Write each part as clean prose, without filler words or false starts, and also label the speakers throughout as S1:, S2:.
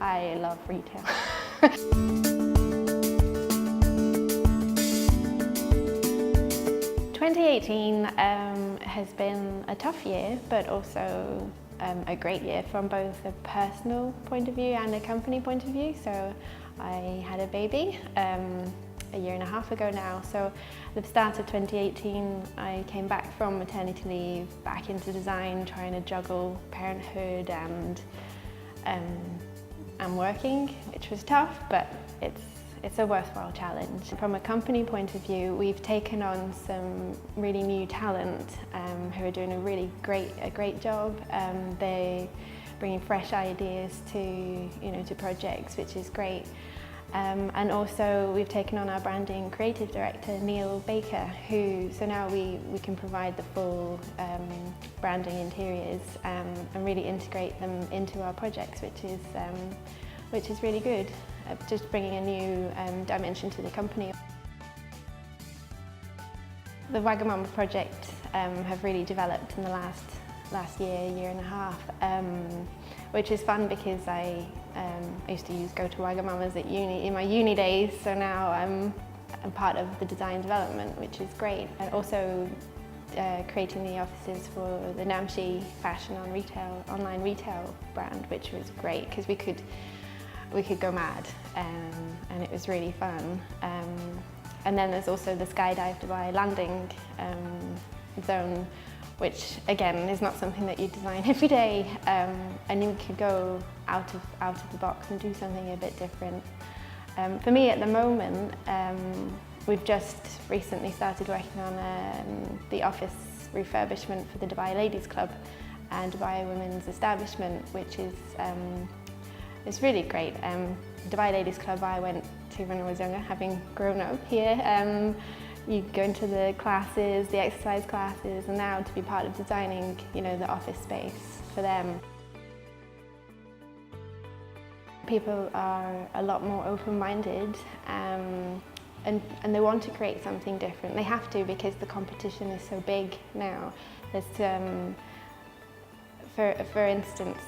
S1: I love retail. 2018 has been a tough year, but also a great year from both a personal point of view and a company point of view. So I had a baby a year and a half ago now. So at the start of 2018, I came back from maternity leave, back into design, trying to juggle parenthood and working, which was tough, but it's a worthwhile challenge. From a company point of view, we've taken on some really new talent who are doing a great job. They're bringing fresh ideas to projects, which is great. And also we've taken on our branding creative director, Neil Baker, so now we can provide the full branding interiors and really integrate them into our projects, which is really good. Just bringing a new dimension to the company. The Wagamama project have really developed in the last year and a half, which is fun because I used to go to Wagamamas at uni in my uni days, so now I'm part of the design development, which is great. And also creating the offices for the Namshi fashion online retail brand, which was great because we could go mad, and it was really fun. And then there's also the Skydive Dubai landing zone, which again is not something that you design every day, and you could go out of the box and do something a bit different. For me at the moment, we've just recently started working on the office refurbishment for the Dubai Ladies Club and Dubai Women's Establishment, which is it's really great. Dubai Ladies Club I went to when I was younger, having grown up here. You go into the classes, the exercise classes, and now to be part of designing, the office space for them. People are a lot more open-minded, and they want to create something different. They have to, because the competition is so big now. There's, for instance,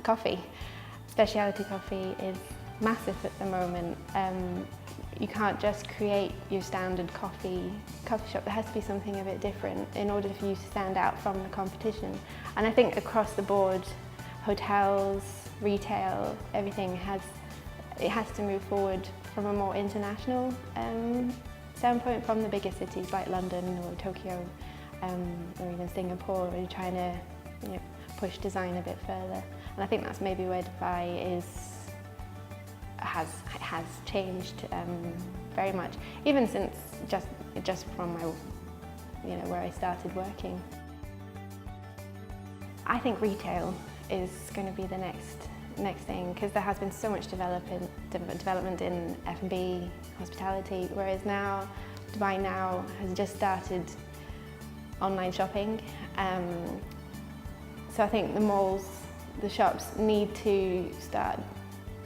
S1: coffee. Specialty coffee is massive at the moment. You can't just create your standard coffee shop. There has to be something a bit different in order for you to stand out from the competition. And I think across the board, hotels, retail, everything has to move forward from a more international standpoint, from the bigger cities like London or Tokyo, or even Singapore, where you're trying to push design a bit further. And I think that's maybe where Dubai has changed very much, even since just from my where I started working. I think retail is going to be the next thing, because there has been so much development in F&B, hospitality, whereas now Dubai now has just started online shopping. So I think the malls, the shops need to start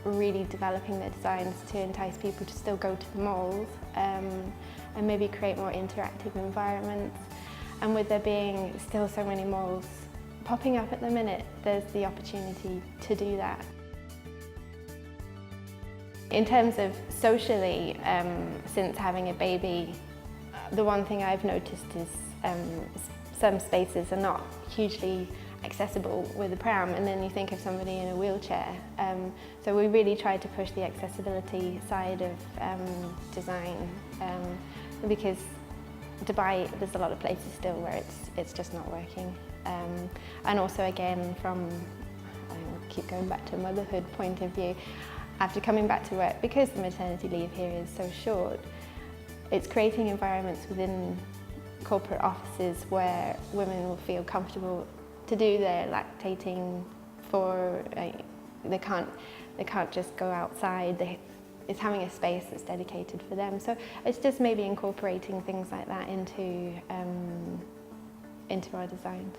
S1: really developing their designs to entice people to still go to the malls, and maybe create more interactive environments. And with there being still so many malls popping up at the minute, there's the opportunity to do that. In terms of socially, since having a baby, the one thing I've noticed is some spaces are not hugely accessible with a pram, and then you think of somebody in a wheelchair. So we really tried to push the accessibility side of design, because Dubai, there's a lot of places still where it's just not working. And also again, I keep going back to a motherhood point of view, after coming back to work, because the maternity leave here is so short, it's creating environments within corporate offices where women will feel comfortable to do their lactating. They can't just go outside. It's having a space that's dedicated for them. So it's just maybe incorporating things like that into our designs.